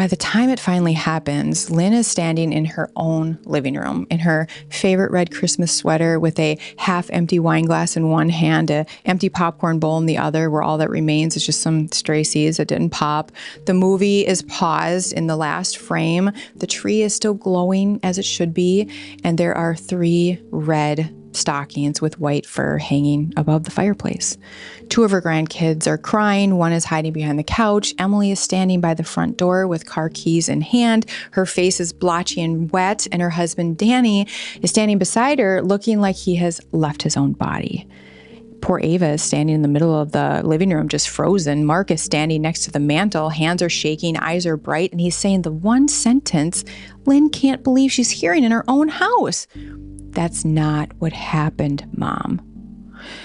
by the time it finally happens, Lynn is standing in her own living room in her favorite red Christmas sweater with a half-empty wine glass in one hand, an empty popcorn bowl in the other, where all that remains is just some stray seeds that didn't pop. The movie is paused in the last frame. The tree is still glowing as it should be, and there are 3 red stockings with white fur hanging above the fireplace. 2 of her grandkids are crying. One is hiding behind the couch. Emily is standing by the front door with car keys in hand. Her face is blotchy and wet, and her husband, Danny, is standing beside her looking like he has left his own body. Poor Ava is standing in the middle of the living room, just frozen. Mark is standing next to the mantle. Hands are shaking, eyes are bright, and he's saying the one sentence Lynn can't believe she's hearing in her own house. "That's not what happened, Mom."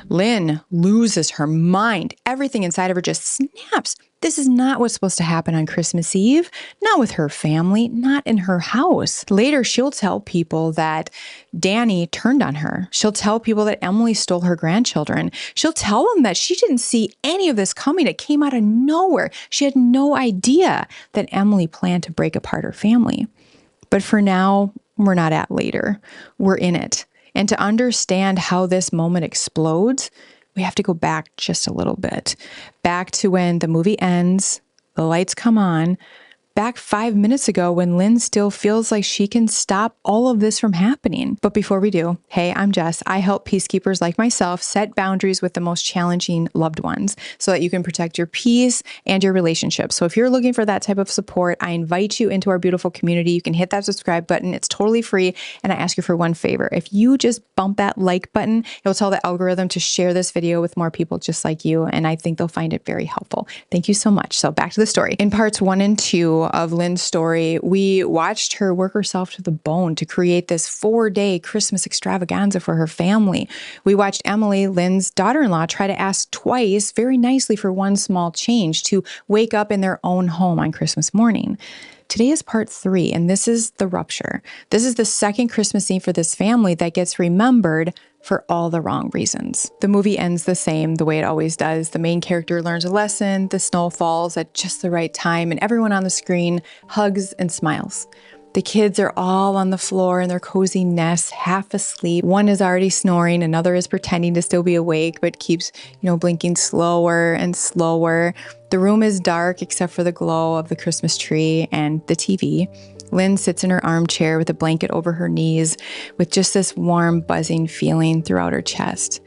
Lynn loses her mind. Everything inside of her just snaps. This is not what's supposed to happen on Christmas Eve. Not with her family, not in her house. Later, she'll tell people that Danny turned on her. She'll tell people that Emily stole her grandchildren. She'll tell them that she didn't see any of this coming. It came out of nowhere. She had no idea that Emily planned to break apart her family. But for now, we're not at later. We're in it. And to understand how this moment explodes, we have to go back just a little bit. Back to when the movie ends, the lights come on, back 5 minutes ago when Lynn still feels like she can stop all of this from happening. But before we do, hey, I'm Jess. I help peacekeepers like myself set boundaries with the most challenging loved ones so that you can protect your peace and your relationships. So if you're looking for that type of support, I invite you into our beautiful community. You can hit that subscribe button. It's totally free. And I ask you for one favor. If you just bump that like button, it'll tell the algorithm to share this video with more people just like you. And I think they'll find it very helpful. Thank you so much. So back to the story. In parts 1 and 2 of Lynn's story, we watched her work herself to the bone to create this 4-day Christmas extravaganza for her family. We watched Emily, Lynn's daughter-in-law, try to ask twice very nicely for one small change to wake up in their own home on Christmas morning. Today is part 3, and this is the rupture. This is the second Christmas Eve for this family that gets remembered for all the wrong reasons. The movie ends the same, the way it always does. The main character learns a lesson, the snow falls at just the right time, and everyone on the screen hugs and smiles. The kids are all on the floor in their cozy nests, half asleep. One is already snoring, another is pretending to still be awake, but keeps, blinking slower and slower. The room is dark except for the glow of the Christmas tree and the TV. Lynn sits in her armchair with a blanket over her knees, with just this warm, buzzing feeling throughout her chest.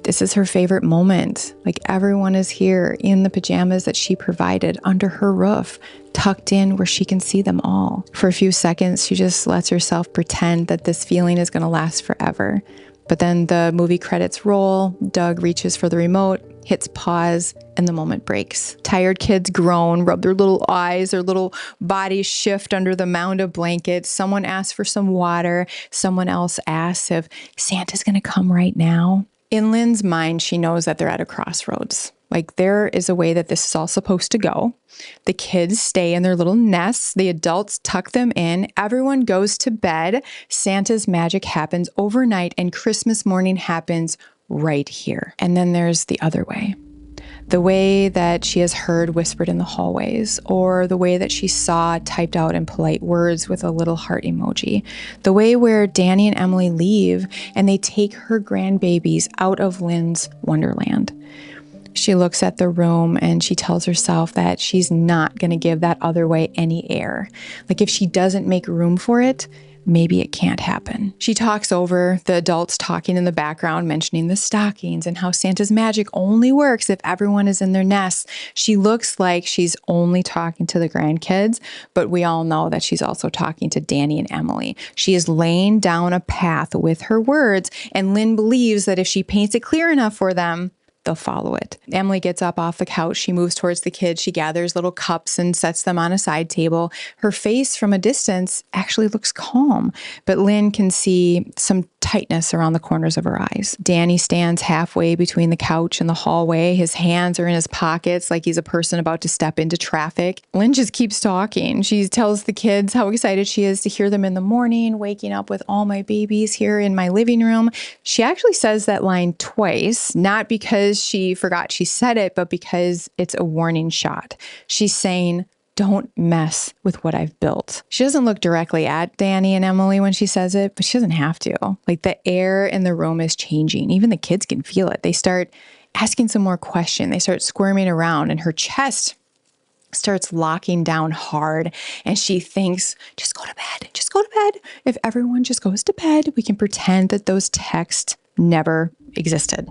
This is her favorite moment. Like, everyone is here in the pajamas that she provided under her roof, tucked in where she can see them all. For a few seconds, she just lets herself pretend that this feeling is going to last forever. But then the movie credits roll, Doug reaches for the remote, hits pause, and the moment breaks. Tired kids groan, rub their little eyes, their little bodies shift under the mound of blankets. Someone asks for some water. Someone else asks if Santa's going to come right now. In Lynn's mind, she knows that they're at a crossroads. Like, there is a way that this is all supposed to go. The kids stay in their little nests. The adults tuck them in. Everyone goes to bed. Santa's magic happens overnight, and Christmas morning happens right here. And then there's the other way. The way that she has heard whispered in the hallways, or the way that she saw typed out in polite words with a little heart emoji. The way where Danny and Emily leave and they take her grandbabies out of Lynn's wonderland. She looks at the room and she tells herself that she's not going to give that other way any air. Like, if she doesn't make room for it, maybe it can't happen. She talks over the adults talking in the background, mentioning the stockings and how Santa's magic only works if everyone is in their nests. She looks like she's only talking to the grandkids, but we all know that she's also talking to Danny and Emily. She is laying down a path with her words, and Lynn believes that if she paints it clear enough for them, they'll follow it. Emily gets up off the couch. She moves towards the kids. She gathers little cups and sets them on a side table. Her face from a distance actually looks calm, but Lynn can see some tightness around the corners of her eyes. Danny stands halfway between the couch and the hallway. His hands are in his pockets like he's a person about to step into traffic. Lynn just keeps talking. She tells the kids how excited she is to hear them in the morning, waking up with all my babies here in my living room. She actually says that line twice, not because she forgot she said it, but because it's a warning shot. She's saying, Don't mess with what I've built. She doesn't look directly at Danny and Emily when she says it, but she doesn't have to. Like, the air in the room is changing. Even the kids can feel it. They start asking some more questions. They start squirming around, and her chest starts locking down hard. And she thinks, just go to bed. Just go to bed. If everyone just goes to bed, we can pretend that those texts never existed.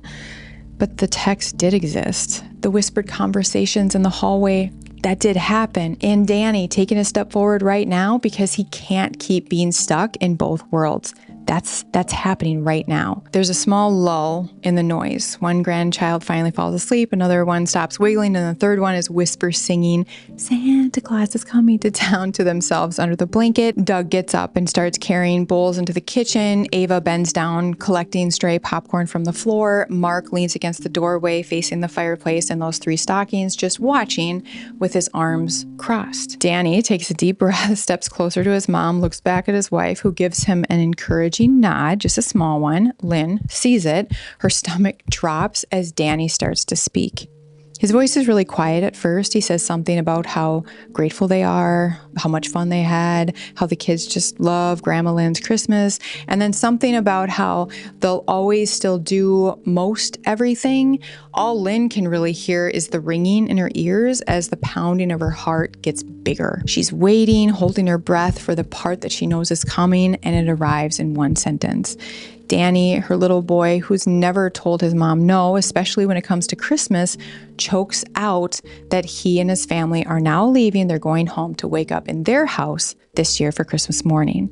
But the text did exist. The whispered conversations in the hallway, that did happen. And Danny taking a step forward right now because he can't keep being stuck in both worlds. That's happening right now. There's a small lull in the noise. One grandchild finally falls asleep, another one stops wiggling, and the third one is whisper singing, Santa Claus is coming to town, to themselves under the blanket. Doug gets up and starts carrying bowls into the kitchen. Ava bends down, collecting stray popcorn from the floor. Mark leans against the doorway facing the fireplace and those three stockings, just watching with his arms crossed. Danny takes a deep breath, steps closer to his mom, looks back at his wife, who gives him an encouraging nod, just a small one. Lynn sees it. Her stomach drops as Danny starts to speak. His voice is really quiet at first. He says something about how grateful they are, how much fun they had, how the kids just love Grandma Lynn's Christmas, and then something about how they'll always still do most everything. All Lynn can really hear is the ringing in her ears as the pounding of her heart gets bigger. She's waiting, holding her breath for the part that she knows is coming, and it arrives in one sentence. Danny, her little boy, who's never told his mom no, especially when it comes to Christmas, chokes out that he and his family are now leaving. They're going home to wake up in their house this year for Christmas morning.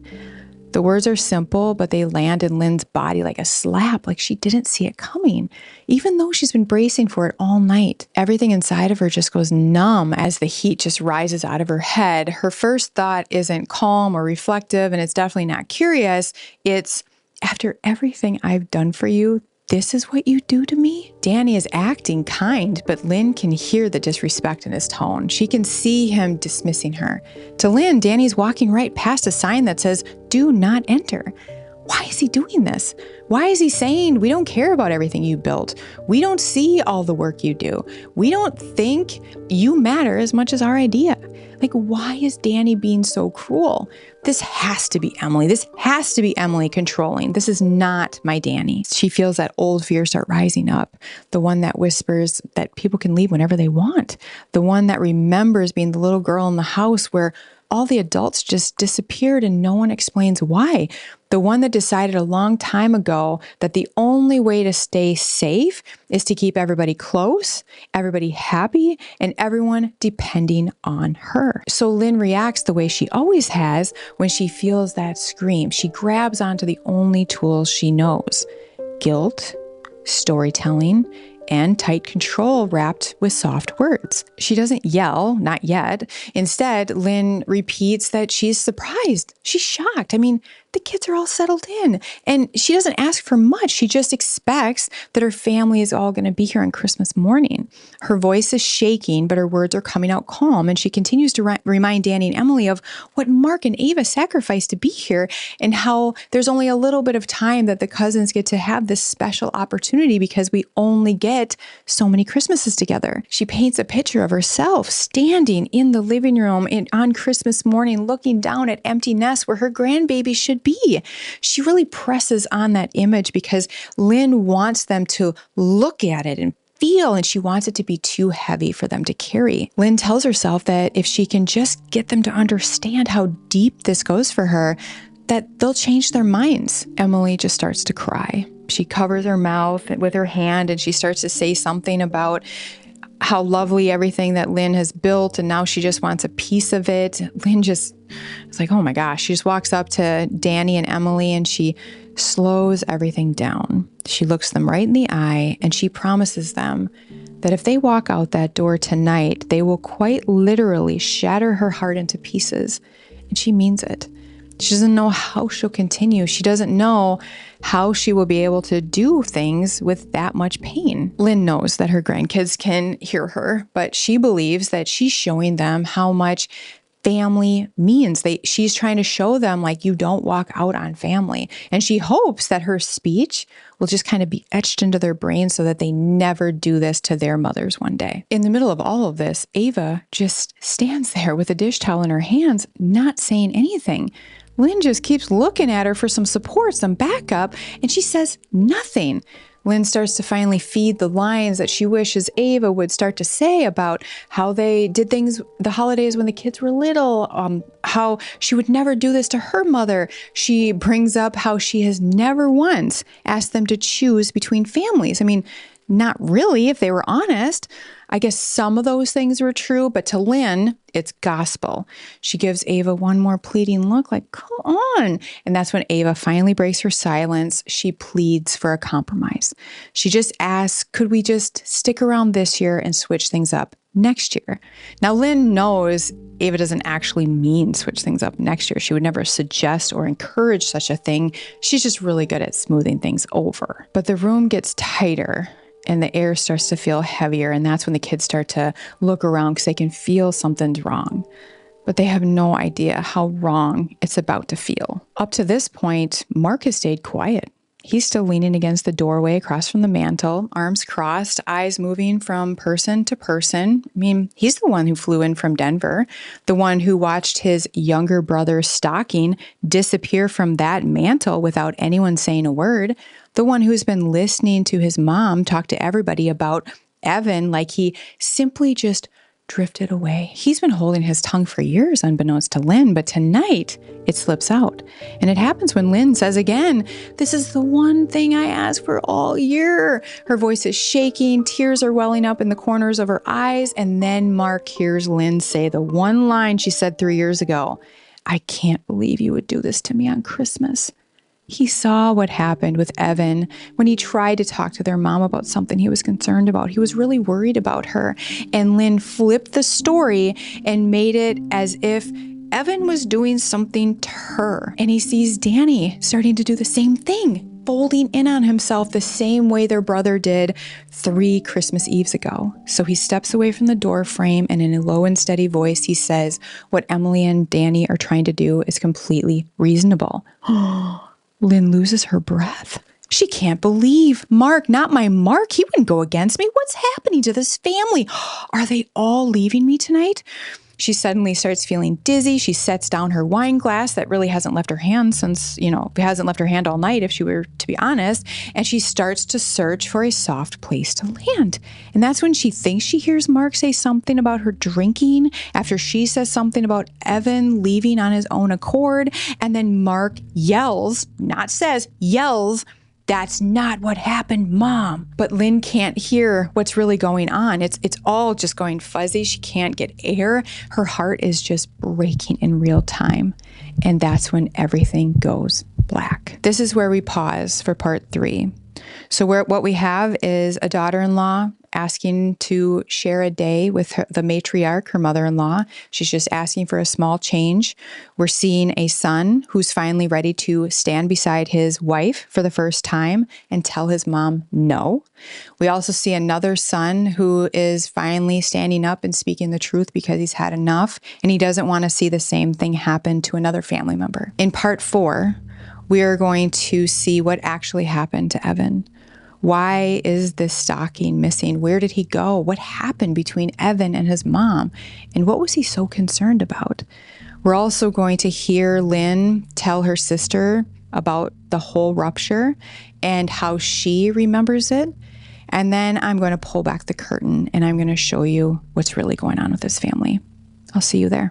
The words are simple, but they land in Lynn's body like a slap, like she didn't see it coming. Even though she's been bracing for it all night, everything inside of her just goes numb as the heat just rises out of her head. Her first thought isn't calm or reflective, and it's definitely not curious. It's, after everything I've done for you, this is what you do to me? Danny is acting kind, but Lynn can hear the disrespect in his tone. She can see him dismissing her. To Lynn, Danny's walking right past a sign that says, do not enter. Why is he doing this? Why is he saying, we don't care about everything you built? We don't see all the work you do. We don't think you matter as much as our idea. Like, why is Danny being so cruel? This has to be Emily. This has to be Emily controlling. This is not my Danny. She feels that old fear start rising up. The one that whispers that people can leave whenever they want. The one that remembers being the little girl in the house where all the adults just disappeared and no one explains why. The one that decided a long time ago that the only way to stay safe is to keep everybody close, everybody happy, and everyone depending on her. So Lynn reacts the way she always has when she feels that scream. She grabs onto the only tools she knows: guilt, storytelling, and tight control wrapped with soft words. She doesn't yell, not yet. Instead, Lynn repeats that she's surprised. She's shocked. I mean, the kids are all settled in, and she doesn't ask for much. She just expects that her family is all going to be here on Christmas morning. Her voice is shaking, but her words are coming out calm, and she continues to remind Danny and Emily of what Mark and Ava sacrificed to be here, and how there's only a little bit of time that the cousins get to have this special opportunity because we only get so many Christmases together. She paints a picture of herself standing in the living room on Christmas morning, looking down at empty nests where her grandbaby should be. She really presses on that image because Lynn wants them to look at it and feel, and she wants it to be too heavy for them to carry. Lynn tells herself that if she can just get them to understand how deep this goes for her, that they'll change their minds. Emily just starts to cry. She covers her mouth with her hand and she starts to say something about how lovely everything that Lynn has built, and now she just wants a piece of it. Lynn just is like, oh my gosh. She just walks up to Danny and Emily and she slows everything down. She looks them right in the eye and she promises them that if they walk out that door tonight, they will quite literally shatter her heart into pieces. And she means it. She doesn't know how she'll continue. She doesn't know how she will be able to do things with that much pain. Lynn knows that her grandkids can hear her, but she believes that she's showing them how much family means. She's trying to show them, like, you don't walk out on family. And she hopes that her speech will just kind of be etched into their brains so that they never do this to their mothers one day. In the middle of all of this, Ava just stands there with a dish towel in her hands, not saying anything. Lynn just keeps looking at her for some support, some backup, and she says nothing. Lynn starts to finally feed the lines that she wishes Ava would start to say about how they did things the holidays when the kids were little, how she would never do this to her mother. She brings up how she has never once asked them to choose between families. I mean, not really, if they were honest. I guess some of those things were true, but to Lynn, it's gospel. She gives Ava one more pleading look like, come on. And that's when Ava finally breaks her silence. She pleads for a compromise. She just asks, could we just stick around this year and switch things up next year? Now, Lynn knows Ava doesn't actually mean switch things up next year. She would never suggest or encourage such a thing. She's just really good at smoothing things over. But the room gets tighter and the air starts to feel heavier. And that's when the kids start to look around because they can feel something's wrong. But they have no idea how wrong it's about to feel. Up to this point, Mark has stayed quiet. He's still leaning against the doorway across from the mantle, arms crossed, eyes moving from person to person. I mean, he's the one who flew in from Denver, the one who watched his younger brother's stocking disappear from that mantle without anyone saying a word, the one who's been listening to his mom talk to everybody about Evan like he simply just drifted away. He's been holding his tongue for years, unbeknownst to Lynn, but tonight it slips out. And it happens when Lynn says again, this is the one thing I asked for all year. Her voice is shaking, tears are welling up in the corners of her eyes, and then Mark hears Lynn say the one line she said 3 years ago, I can't believe you would do this to me on Christmas. He saw what happened with Evan when he tried to talk to their mom about something he was concerned about. He was really worried about her. And Lynn flipped the story and made it as if Evan was doing something to her. And he sees Danny starting to do the same thing, folding in on himself the same way their brother did 3 Christmas Eves ago. So he steps away from the door frame and in a low and steady voice, he says, what Emily and Danny are trying to do is completely reasonable. Lynn loses her breath. She can't believe Mark, not my Mark. He wouldn't go against me. What's happening to this family? Are they all leaving me tonight? She suddenly starts feeling dizzy. She sets down her wine glass that really hasn't left her hand since, hasn't left her hand all night, if she were to be honest. And she starts to search for a soft place to land. And that's when she thinks she hears Mark say something about her drinking after she says something about Evan leaving on his own accord. And then Mark yells, not says, yells, that's not what happened, Mom. But Lynn can't hear what's really going on. It's all just going fuzzy. She can't get air. Her heart is just breaking in real time. And that's when everything goes black. This is where we pause for part 3. So what we have is a daughter-in-law asking to share a day with the matriarch, her mother-in-law. She's just asking for a small change. We're seeing a son who's finally ready to stand beside his wife for the first time and tell his mom no. We also see another son who is finally standing up and speaking the truth because he's had enough and he doesn't want to see the same thing happen to another family member. In part 4, we are going to see what actually happened to Evan. Why is this stocking missing? Where did he go? What happened between Evan and his mom? And what was he so concerned about? We're also going to hear Lynn tell her sister about the whole rupture and how she remembers it. And then I'm going to pull back the curtain and I'm going to show you what's really going on with this family. I'll see you there.